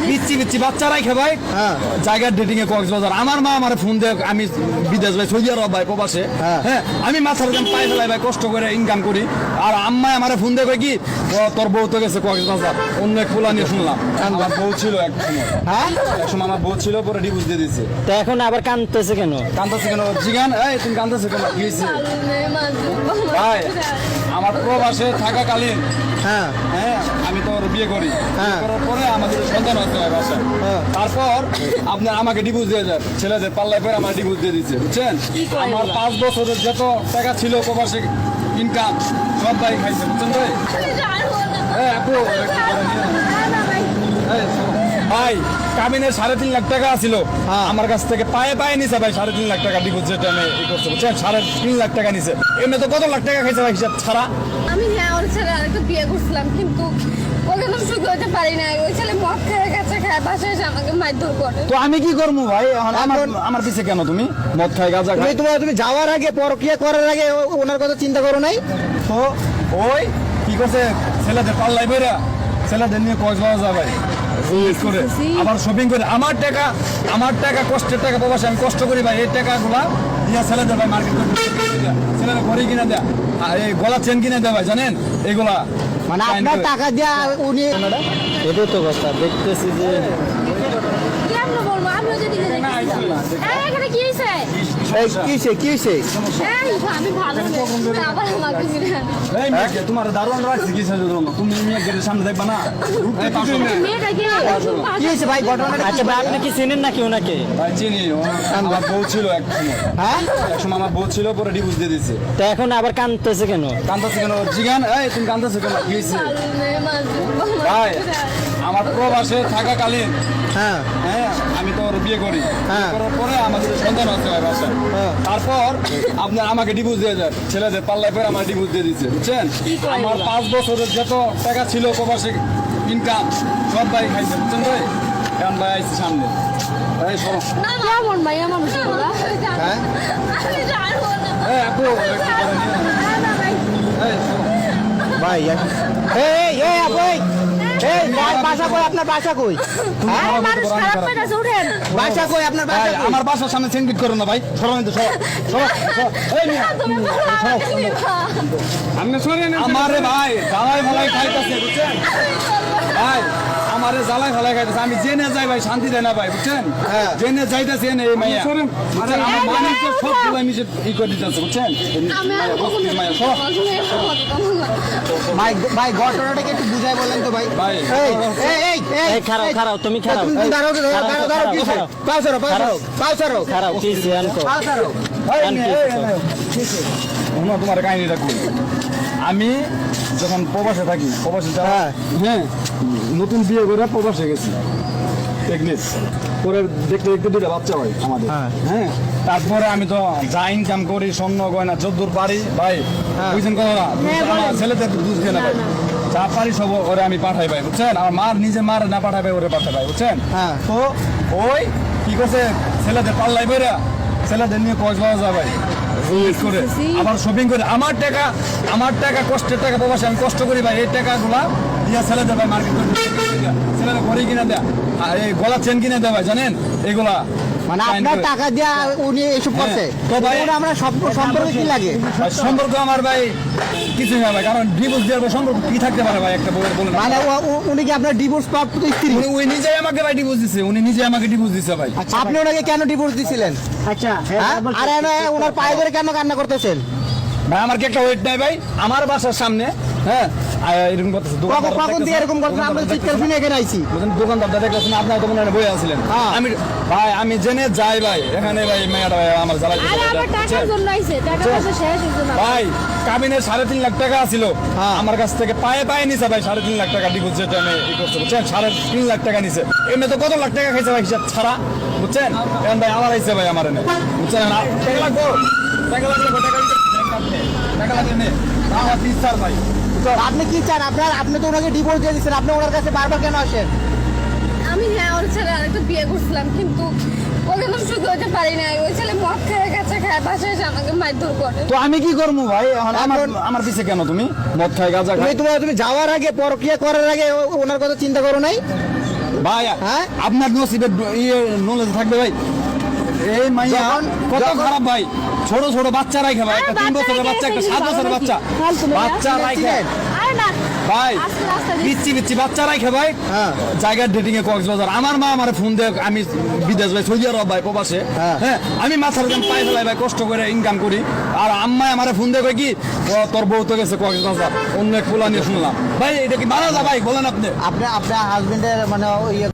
পিচ্ছি পিচ্ছি বাচ্চারাই খে ভাই জায়গার ডেটিং এ কক্সবাজার। আমার মা আমার ফোন দেয়, আমি বিদেশ ভাই, সৌদি আরব ভাই, প্রবাসে। হ্যাঁ, আমি মাথার দাম পাই ফেলাই ভাই, কষ্ট করে ইনকাম করি। আর আম্মাই আমার ফোন দেয় কি, তোর বউ তো গেছে কক্সবাজার, অন্য এক পোলা নিয়ে শুনলাম। আমার বউ ছিল এক সময়, আমার বউ ছিল, পরে ডিভোর্স দিয়ে দিচ্ছে। তো এখন আবার কাঁদতেছে কেন? কান্দাছে কেন জিগান? এই তুমি কান্দাছে কেন? কি হয়েছে ভাই? আমার প্রবাসে থাকাকালীন হ্যাঁ আমি তো ওর বিয়ে করি, করার পরে আমাদের সন্তান হচ্ছে ভাই বাসায়। তারপর আপনার আমাকে ডিভোর্স দিয়ে যায়, ছেলেদের পাল্লায় পরে আমার ডিভোর্স দিয়ে দিচ্ছে, বুঝছেন? আমার 5 বছরের যত টাকা ছিল প্রবাসে ইনকাম সব ভাই খাইছে, বুঝছেন ভাই? আপু ভাই কাবিনের 3.5 লাখ টাকা ছিল আমার কাছ থেকে, পায়ে পায়ে নিছে ভাই 3.5 লাখ টাকা ডিপোজিট আমি ই করছে, বুঝছেন? 3.5 লাখ টাকা নিছে। এমনি তো কত লাখ টাকা খাইছে ভাই হিসাব ছাড়া। আমি হ্যাঁ ওর ছেলে আরেকটা বিয়ে করছিলাম, কিন্তু ওকে তো সুখী হতে পারি না। ওই ছেলে মদ খায়, কাঁচা খায়, বাসায় এসে আমাকে মারধর করে। তো আমি কি করবো ভাই? আমার পিছে কেন তুমি? মদ খাই, গাঁজা খাই। তুমি যাওয়ার আগে, পরকিয়া করার আগে ওনার কথা চিন্তা করো নাই? তো ওই কি করছে, ছেলেদের পাল্লাই বেরা, ছেলেদের নিয়ে কক্সবাজার যায় ভাই, করে আবার শপিং করে। আমার টাকা কষ্টের টাকা প্রবাসে আমি কষ্ট করি ভাই, এই টাকাগুলা দিয়া ছেলেদের ভাই মার্কেট করে ছেলেরা ঘড়ি কিনে দেয়, এই গলা চেন কিনে দেয় ভাই, জানেন এইগুলা? মানে আপনার টাকা দিয়া উনি, এটাই তো কথা দেখতেছি যে কেমন বলবো, আমিও যদি এখানে কি হয়েছে? আমি ভালো না, আবার আমাকে ফিরে তোমার দারুণ রাখছি কি তুমি মেয়ের সামনে দেখবা না? মেয়েটাকে কি হয়েছে ভাই ঘটনাটা? আচ্ছা ভাই, আপনি কি চেনেন নাকি ওনাকে? ভাই চিনি, আমার বউ ছিল এক সময়, আমার বউ ছিল, পরে ডিভোর্স দিয়ে দিচ্ছে। তো এখন আবার কাঁদতেছে কেন? কান্দাছে কেন জিগান? এই তুমি কান্দাছে কেন? কি হয়েছে ভাই? আমার প্রবাসে থাকাকালীন হ্যাঁ আমি তো ওর বিয়ে করি, করার পরে আমাদের সন্তান হচ্ছে ভাই বাসায়। তারপর আপনার আমাকে ডিভোর্স দিয়ে যায়, ছেলেদের পাল্লায় পরে আমার ডিভোর্স দিয়ে দিচ্ছে, বুঝছেন? আমার 5 বছরের যত টাকা ছিল প্রবাসে ইনকাম সব ভাই খাইছে, বুঝছেন ভাই? এখন ভাই আইসি সামনে, এই সরো। কেমন ভাইয়া মানুষ এগুলা? আপু ভাই বাসা কই? আপনার বাসা কই? মানুষ খারাপ পাইতাছে, উঠেন। বাসা কই আপনার? বাসা কই? আমার বাসার সামনে সেন্ডিট করো না ভাই, সরো কিন্তু, আমারে ভাই জ্বালাই ভালাই খাইতেছে, বুঝছেন ভাই? আমারে জ্বালাই ভালাই খাইতেছে, আমি জেনে যাই ভাই, শান্তি দেয় না ভাই, বুঝছেন? জেনে যাইতেছে এই মাইয়া, আমার মানুষ সবগুলো মিশে ই করে দিতেছে, বুঝছেন? ভাই ঘটনাটাকে একটু বুঝাই বলেন তো ভাই। ভাই এই খারাপ, তুমি খারাপ, দাঁড়াও, খারাপ কি আনকো? তোমার কাহিনীটা করি। আমি যখন প্রবাসে থাকি, প্রবাসে হ্যাঁ নতুন বিয়ে করে প্রবাসে গেছি, প্রেগনেন্ট করে দেখতে দেখতে 2টা বাচ্চা হয় আমাদের। হ্যাঁ তারপরে আমি তো যা ইনকাম করি, স্বর্ণ গয়না যদ্দূর পারি ভাই, বুঝছেন কথা না? আমার ছেলেদের দুধ খেয়ে না ভাই, যা পারি সব ওরে আমি পাঠাই ভাই, বুঝছেন? আমার মার নিজে মার না পাঠাই ভাই, ওরে পাঠাই ভাই, বুঝছেন? তো ওই কি করছে, ছেলেদের পাল্লাই বেরা, ছেলেদের নিয়ে কক্সবাজার যায় ভাই, করে আবার শপিং করে। আমার টাকা কষ্টের টাকা প্রবাসে আমি কষ্ট করি ভাই, এই টাকাগুলা দিয়া ছেলেদের ভাই মার্কেট করে ছেলেরা ঘড়ি কিনে দেয়, এই গলা চেন কিনে দেয় ভাই, জানেন এইগুলা? মানে আপনার টাকা দিয়া উনি এসব করছে। তো ভাই আমরা সম্পর্কে কি লাগে? সম্পর্ক আমার ভাই কিছুই না ভাই, কারণ ডিভোর্স দেওয়ার সম্পর্ক কি থাকতে পারে ভাই একটা বউয়ের? বলেন মানে উনি কি আপনার ডিভোর্স প্রাপ্ত স্ত্রী? উনি নিজেই আমাকে ভাই ডিভোর্স দিচ্ছে, উনি নিজে আমাকে ডিভোর্স দিচ্ছে ভাই। আপনি ওনাকে কেন ডিভোর্স দিছিলেন? আচ্ছা আরে ওনার পায়ে ধরে কেন কান্না করতেছেন ভাই? আমার কি একটা ওয়েট নাই ভাই? আমার বাসার সামনে হ্যাঁ এরকম করতেছে, কখন দিয়ে এরকম করতেছেন? আমরা চিৎকার শুনে এখানে আইছি। দোকানদারটা দেখতেছেন, আপনার তো মনে হয় বই আছিলেন। আমি ভাই আমি জেনে যাই ভাই, এখানে ভাই মেয়েটা ভাই আমার জ্বালাই টাকার জন্য আইছে, টাকা পয়সা শেষ হইছে না ভাই। কাবিনের 3.5 লাখ টাকা ছিল আমার কাছ থেকে, পায়ে পায়ে নিছে ভাই 3.5 লাখ টাকা ডিপোজিট আমি ই করছে, বুঝছেন? 3.5 লাখ টাকা নিছে। এমনি তো কত লাখ টাকা খাইছে ভাই হিসাব ছাড়া, বুঝছেন? এখন ভাই আমার আইছে ভাই, আমার এনে, বুঝছেন? টাকা লাগবো, টাকা লাগবে, টাকা লাগবে নে আমার টিচার ভাই। আপনি কি চান? আপনি তো ওনাকে ডিভোর্স দিয়ে দিচ্ছেন, আপনি ওনার কাছে বারবার কেন আসেন? আমি হ্যাঁ ওর ছেলে আরেকটা বিয়ে করছিলাম, কিন্তু ওকে তো সুখী হতে পারি না। ওই ছেলে মদ খায়, কাঁচা খায়, বাসায় এসে আমাকে মারধর করে। তো আমি কি করবো ভাই? আমার পিছে কেন তুমি? মদ খাই, গাঁজা খাই। তুমি যাওয়ার আগে, পরকিয়া করার আগে ওনার কথা চিন্তা করো নাই? ভাই হ্যাঁ? আপনার নসিবের ইয়ে নলেজ থাকবে ভাই এই মাইয়া কত খারাপ ভাই ছোট ছোট বাচ্চা রাখে ভাই একটা 3 বছরের বাচ্চা একটা 7 বছরের বাচ্চা বাচ্চা রাখে আরে না ভাই আস্তে আস্তে পিচ্ছি পিচ্ছি বাচ্চা রাখে ভাই হ্যাঁ। জায়গার ডেটিং এ কক্সবাজার আমার মা আমার ফোন দিয়ে আমি বিদেশ ভাই সৌদি আরব ভাই প্রবাসে হ্যাঁ। হ্যাঁ আমি মাথার দাম পাই ফেলাই ভাই কষ্ট করে ইনকাম করি আর আম্মাই আমার ফোন দিয়ে কয় কি ও, তোর বউ তো গেছে কক্সবাজার অন্য এক পোলা নিয়ে শুনলাম ভাই এটা কি বানা ভাই বলেন আপনি আপনার হাজবেন্ডের মানে ইয়ে